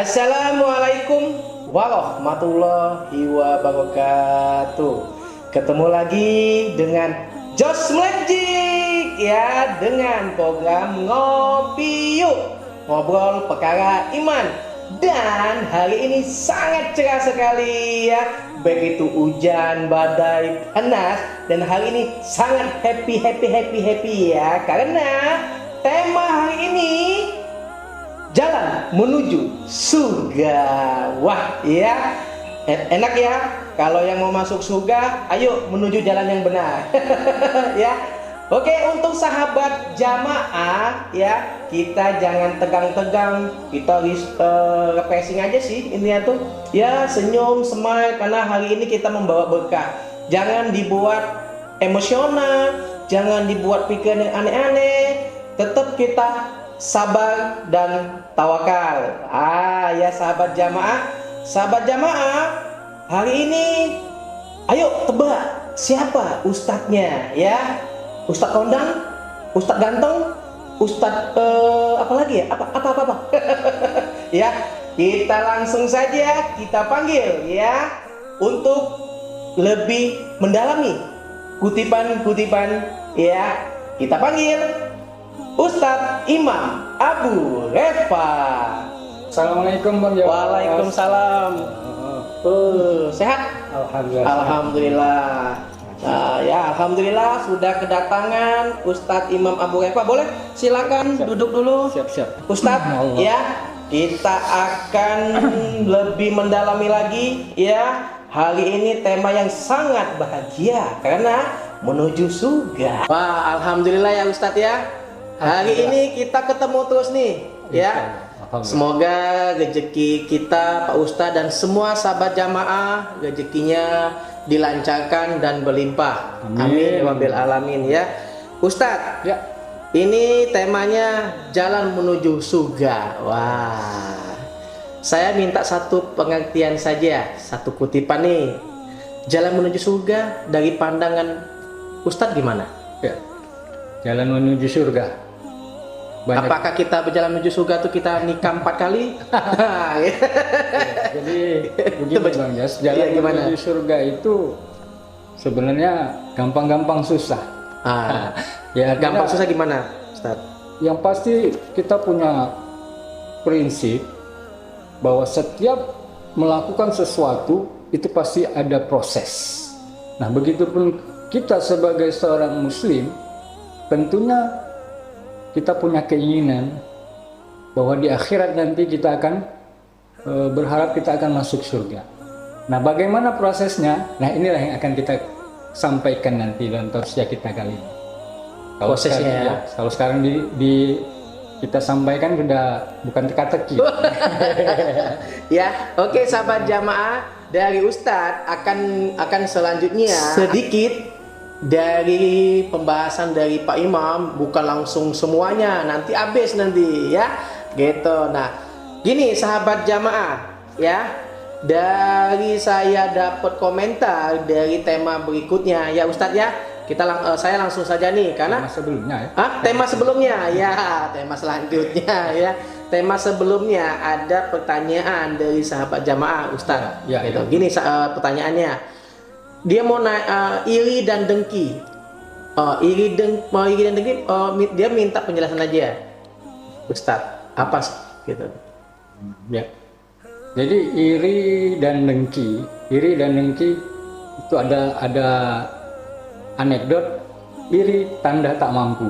Assalamualaikum warahmatullahi wabarakatuh. Ketemu lagi dengan Jos Magic ya, dengan program Ngopi Yuk, ngobrol perkara iman. Dan hari ini sangat cerah sekali ya, baik itu hujan, badai, panas. Dan hari ini sangat happy ya, karena tema hari ini jalan menuju surga. Wah ya, enak ya. Kalau yang mau masuk surga, ayo menuju jalan yang benar. Ya. Oke, untuk sahabat jamaah ya, kita jangan tegang-tegang, kita refreshing aja sih intinya tuh. Ya, senyum, smile, karena hari ini kita membawa berkah. Jangan dibuat emosional, jangan dibuat pikiran yang aneh-aneh. Tetap kita sabar dan tawakal. Ya sahabat jamaah, hari ini ayo tebak siapa ustadznya ya. Ustadz kondang, ustadz ganteng, ustadz apa lagi ya? Apa? Ya, kita langsung saja kita panggil ya, untuk lebih mendalami kutipan-kutipan ya. Kita panggil Ustadz Imam Abu Refa. Assalamualaikum Bang Jawa. Waalaikumsalam. Sehat? Alhamdulillah. Alhamdulillah. Ya alhamdulillah sudah kedatangan Ustadz Imam Abu Refa. Boleh silakan duduk dulu. Siap. Ustadz ya, kita akan lebih mendalami lagi ya. Hari ini tema yang sangat bahagia karena menuju surga. Wah, alhamdulillah ya Ustadz ya. Hari ini kita ketemu terus nih ya. Semoga rezeki kita Pak Ustadz dan semua sahabat jamaah rezekinya dilancarkan dan berlimpah. Amin wabil alamin ya. Ustadz ya, ini temanya jalan menuju surga. Wah, saya minta satu pengertian saja, satu kutipan nih. Jalan menuju surga dari pandangan Ustadz gimana? Ya. Jalan menuju surga. Apakah kita berjalan menuju surga tuh kita nikah 4 kali? Ya, jadi begini Bang Jas, jalan menuju surga itu sebenarnya gampang-gampang susah. Ya, gampang susah gimana, Ustaz? Yang pasti kita punya prinsip bahwa setiap melakukan sesuatu itu pasti ada proses. Nah, begitupun kita sebagai seorang muslim, tentunya kita punya keinginan bahwa di akhirat nanti kita akan berharap kita akan masuk surga. Nah, bagaimana prosesnya? Nah, inilah yang akan kita sampaikan nanti dalam tausiah kita kali ini. Prosesnya kalau sekarang kita sampaikan sudah bukan teka-teki. Ya, oke sahabat jamaah, dari Ustadz akan selanjutnya sedikit dari pembahasan dari Pak Imam, bukan langsung semuanya, nanti habis nanti ya gitu. Nah gini sahabat jamaah ya, dari saya dapat komentar dari tema berikutnya ya Ustadz ya. Saya langsung saja nih karena tema sebelumnya ya. Tema sebelumnya ya, tema selanjutnya ya. Tema sebelumnya ada pertanyaan dari sahabat jamaah Ustadz ya, gitu. Gini pertanyaannya, dia mau naik iri dan dengki. Iri dan dengki, dia minta penjelasan aja, Ustadz. Apa gitu? Ya. Jadi iri dan dengki itu ada anekdot iri tanda tak mampu.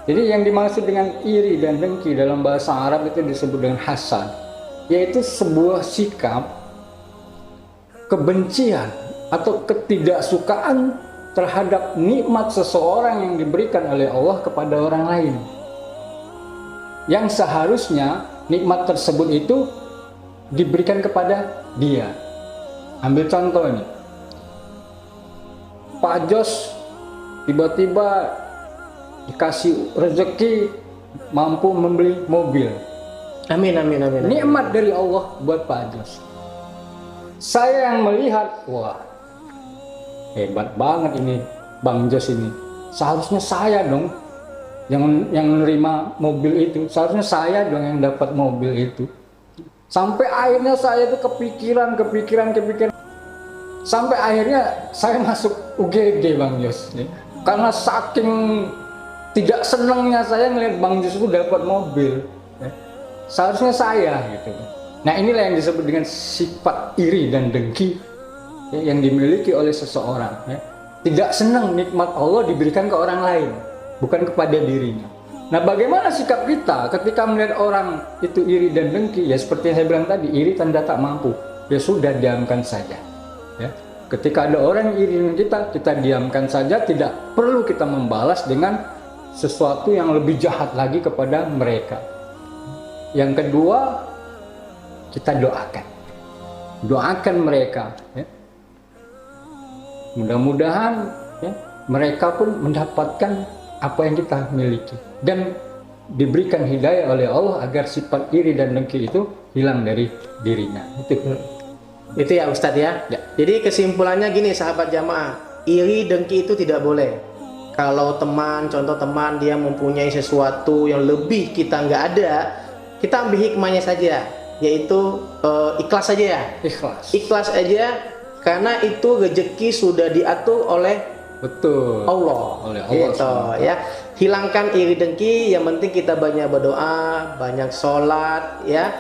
Jadi yang dimaksud dengan iri dan dengki dalam bahasa Arab itu disebut dengan hasad, yaitu sebuah sikap kebencian atau ketidaksukaan terhadap nikmat seseorang yang diberikan oleh Allah kepada orang lain, yang seharusnya nikmat tersebut itu diberikan kepada dia. Ambil contoh ini, Pak Jos tiba-tiba dikasih rezeki mampu membeli mobil. Amin. Nikmat dari Allah buat Pak Jos. Saya yang melihat, wah hebat banget ini Bang Jos ini. Seharusnya saya dong yang menerima mobil itu. Seharusnya saya dong yang dapat mobil itu. Sampai akhirnya saya itu kepikiran. Sampai akhirnya saya masuk UGD Bang Yos. Karena saking tidak senangnya saya ngelihat Bang Yos itu dapat mobil. Seharusnya saya gitu. Nah inilah yang disebut dengan sifat iri dan dengki yang dimiliki oleh seseorang. Tidak senang nikmat Allah diberikan ke orang lain, bukan kepada dirinya. Nah bagaimana sikap kita ketika melihat orang itu iri dan dengki? Ya seperti yang saya bilang tadi, iri tanda tak mampu. Ya sudah, diamkan saja. Ya. Ketika ada orang yang iri dengan kita diamkan saja, tidak perlu kita membalas dengan sesuatu yang lebih jahat lagi kepada mereka. Yang kedua, kita doakan mereka. Ya. Mudah-mudahan ya, mereka pun mendapatkan apa yang kita miliki dan diberikan hidayah oleh Allah agar sifat iri dan dengki itu hilang dari dirinya. Itu ya Ustadz ya. Jadi kesimpulannya gini sahabat jamaah, iri dengki itu tidak boleh. Kalau contoh teman dia mempunyai sesuatu yang lebih kita nggak ada, kita ambil hikmahnya saja, yaitu ikhlas saja ya. Ikhlas aja. Karena itu rezeki sudah diatur oleh Allah. Gitu, ya. Hilangkan iri dengki, yang penting kita banyak berdoa, banyak sholat, ya.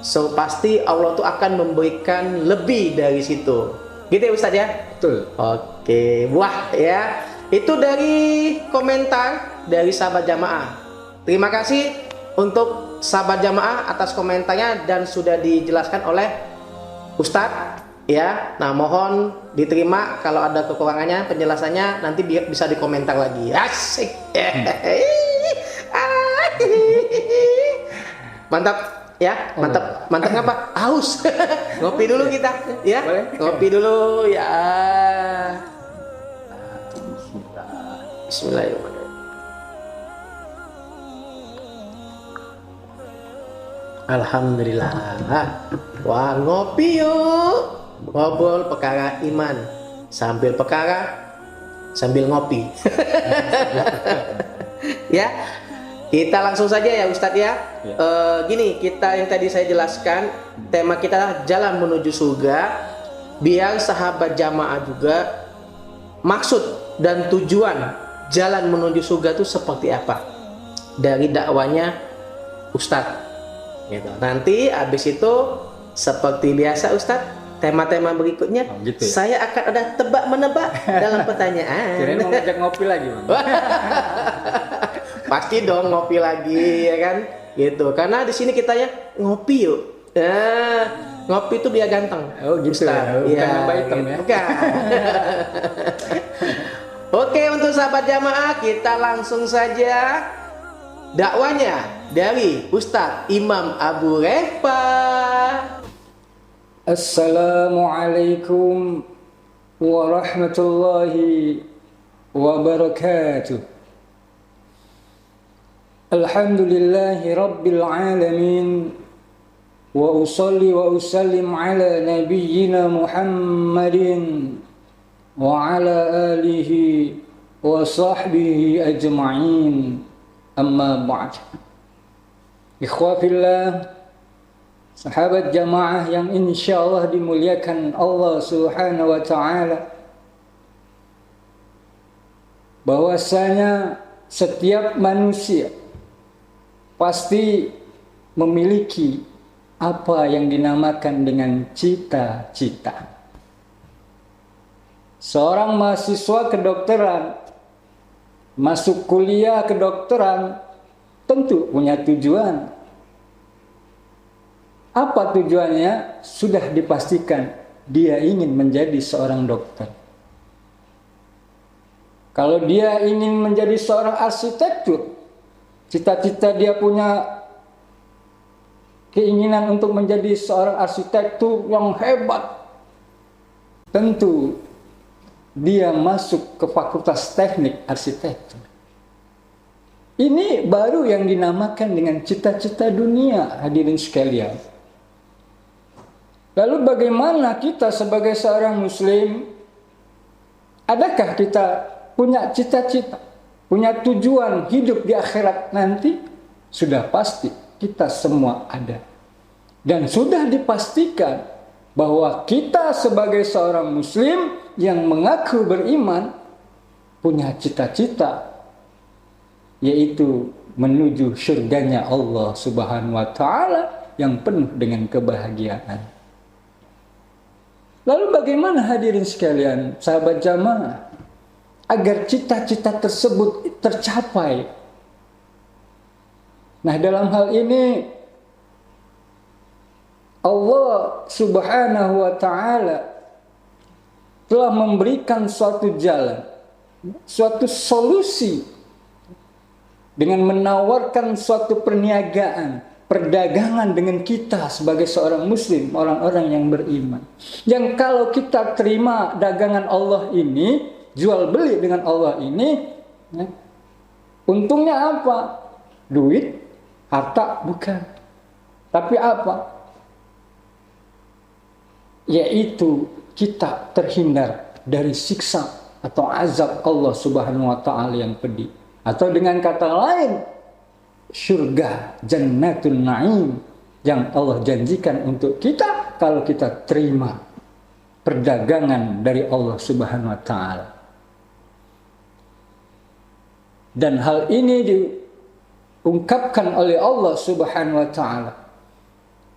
So pasti Allah tuh akan memberikan lebih dari situ. Gitu ya Ustadz ya? Betul. Oke, wah ya. Itu dari komentar dari sahabat jamaah. Terima kasih untuk sahabat jamaah atas komentarnya dan sudah dijelaskan oleh Ustadz. Ya, nah mohon diterima kalau ada kekurangannya penjelasannya nanti bisa dikomentar lagi. Asik. Mantap ya, mantap ngapa? Haus. Ngopi dulu kita, ya. Boleh? Ngopi dulu ya. Bismillahirrahmanirrahim. Alhamdulillah. Wah, ngopi yuk. Ngobrol perkara iman sambil ngopi. Ya, kita langsung saja ya Ustadz ya. Gini, kita yang tadi saya jelaskan, tema kita adalah jalan menuju surga. Biar sahabat jamaah juga maksud dan tujuan jalan menuju surga itu seperti apa dari dakwanya Ustadz. Gitu. Nanti habis itu seperti biasa Ustadz, tema-tema berikutnya gitu ya? Saya akan ada tebak-menebak dalam pertanyaan. Kirain mau ngajak ngopi lagi Bang. Pasti dong ngopi lagi ya kan, gitu. Karena di sini kita ya ngopi yuk. Ngopi itu biar ganteng. Oh gitu ya, bukan nambah hitam ya. Bukan. Oke, untuk sahabat jamaah kita langsung saja dakwanya dari Ustadz Imam Abu Rehpa. Assalamualaikum warahmatullahi wabarakatuh. Alhamdulillahi rabbil alamin. Wa usalli wa usallim ala nabiyyina Muhammadin wa ala alihi wa sahbihi ajma'in. Amma ba'd. Ikhwafillah, sahabat jamaah yang insya Allah dimuliakan Allah Subhanahu wa Ta'ala, bahwasanya setiap manusia pasti memiliki apa yang dinamakan dengan cita-cita. Seorang mahasiswa kedokteran masuk kuliah kedokteran tentu punya tujuan. Apa tujuannya? Sudah dipastikan dia ingin menjadi seorang dokter. Kalau dia ingin menjadi seorang arsitektur, cita-cita dia punya keinginan untuk menjadi seorang arsitektur yang hebat, tentu dia masuk ke fakultas teknik arsitektur. Ini baru yang dinamakan dengan cita-cita dunia, hadirin sekalian. Lalu bagaimana kita sebagai seorang muslim? Adakah kita punya cita-cita, punya tujuan hidup di akhirat nanti? Sudah pasti kita semua ada. Dan sudah dipastikan bahwa kita sebagai seorang muslim yang mengaku beriman punya cita-cita, yaitu menuju surganya Allah Subhanahu wa Ta'ala yang penuh dengan kebahagiaan. Lalu bagaimana hadirin sekalian, sahabat jamaah, agar cita-cita tersebut tercapai? Nah, dalam hal ini Allah Subhanahu wa Ta'ala telah memberikan suatu jalan, suatu solusi dengan menawarkan suatu perniagaan, perdagangan dengan kita sebagai seorang muslim, orang-orang yang beriman. Yang kalau kita terima dagangan Allah ini, jual beli dengan Allah ini, untungnya apa? Duit, harta? Bukan. Tapi apa? Yaitu kita terhindar dari siksa atau azab Allah Subhanahu wa Ta'ala yang pedih. Atau dengan kata lain, surga Jannatul Na'im yang Allah janjikan untuk kita kalau kita terima perdagangan dari Allah Subhanahu wa Ta'ala. Dan hal ini diungkapkan oleh Allah Subhanahu wa Ta'ala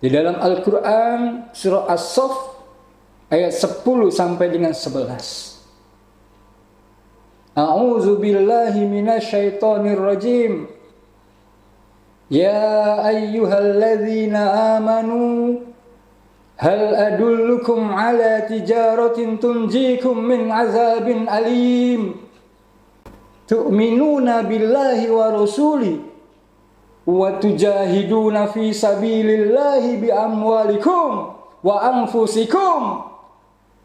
di dalam Al-Quran surah As-Saff ayat 10 sampai dengan 11. A'udzu billahi minasyaitonir rajim. Ya ayyuhalladzina amanu hal adullukum ala tijaratin tunjikum min azabin alim. Tu'minuna billahi wa rasuli wa tujahiduna fi sabilillahi bi amwalikum wa anfusikum.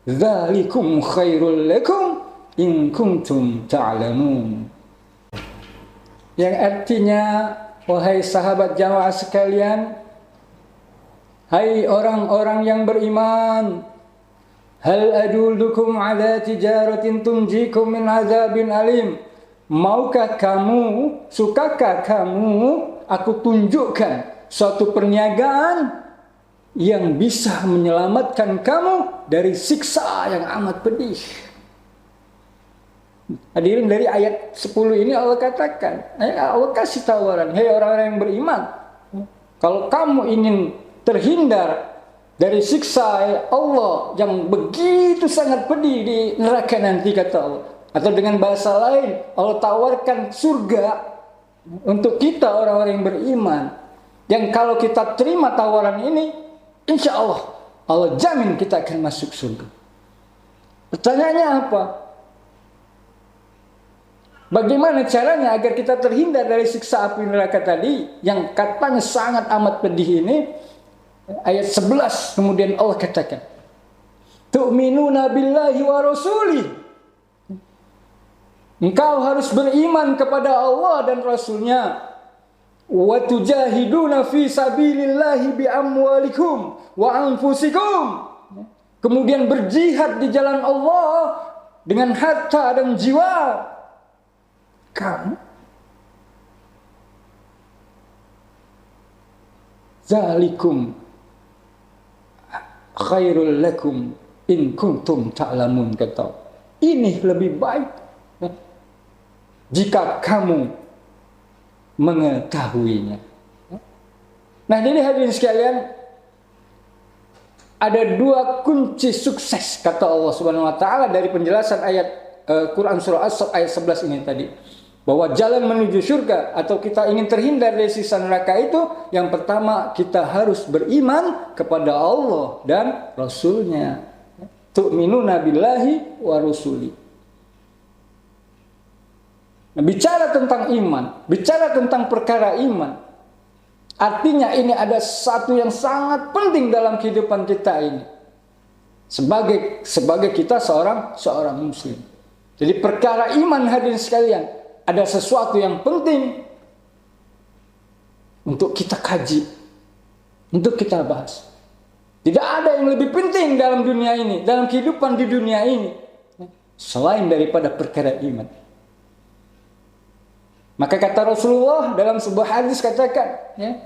Dzalikum khairul lakum in kuntum ta'lamun. Yang artinya, wahai sahabat jamaah sekalian, hai orang-orang yang beriman, hal adullukum ala tijaratin tunjikum min azabin alim. Maukah kamu, sukakah kamu aku tunjukkan suatu perniagaan yang bisa menyelamatkan kamu dari siksa yang amat pedih? Hadirin, dari ayat 10 ini Allah katakan, Allah kasih tawaran, hei orang-orang yang beriman, kalau kamu ingin terhindar dari siksa Allah yang begitu sangat pedih di neraka nanti, kata Allah. Atau dengan bahasa lain, Allah tawarkan surga untuk kita orang-orang yang beriman, yang kalau kita terima tawaran ini, insya Allah, Allah jamin kita akan masuk surga. Pertanyaannya apa? Bagaimana caranya agar kita terhindar dari siksa api neraka tadi yang katanya sangat amat pedih ini? Ayat 11 kemudian Allah katakan, tu'minuna billahi wa rasuli. Engkau harus beriman kepada Allah dan Rasulnya. Wa tujahiduna fi sabilillahi bi amwalikum wa anfusikum. Kemudian berjihad di jalan Allah dengan harta dan jiwa kamu. Zalikum khairul lakum in kuntum ta'lamun, kata. Ini lebih baik jika kamu mengetahuinya. Nah, jadi hadirin sekalian, ada dua kunci sukses, kata Allah Subhanahu wa Ta'ala, dari penjelasan ayat Quran surah As-Saff ayat 11 ini tadi, bahwa jalan menuju surga atau kita ingin terhindar dari siksa neraka itu, yang pertama kita harus beriman kepada Allah dan Rasulnya. Tu'minuna billahi wa rasuli. Nah, bicara tentang iman, bicara tentang perkara iman, artinya ini ada satu yang sangat penting dalam kehidupan kita ini. Sebagai kita seorang muslim. Jadi perkara iman, hadirin sekalian, ada sesuatu yang penting untuk kita kaji, untuk kita bahas. Tidak ada yang lebih penting dalam dunia ini, dalam kehidupan di dunia ini, selain daripada perkara iman. Maka kata Rasulullah dalam sebuah hadis katakan, ya,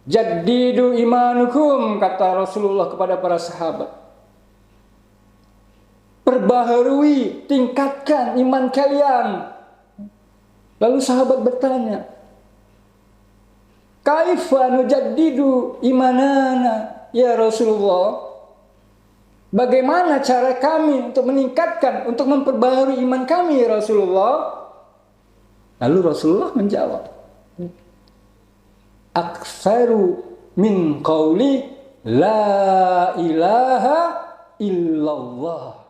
Jaddidu imanukum, kata Rasulullah kepada para sahabat. Perbaharui, tingkatkan iman kalian. Lalu sahabat bertanya, kaifa nujaddidu imanana ya Rasulullah? Bagaimana cara kami untuk meningkatkan, untuk memperbaharui iman kami ya Rasulullah? Lalu Rasulullah menjawab, aktsaru min qauli la ilaha illallah.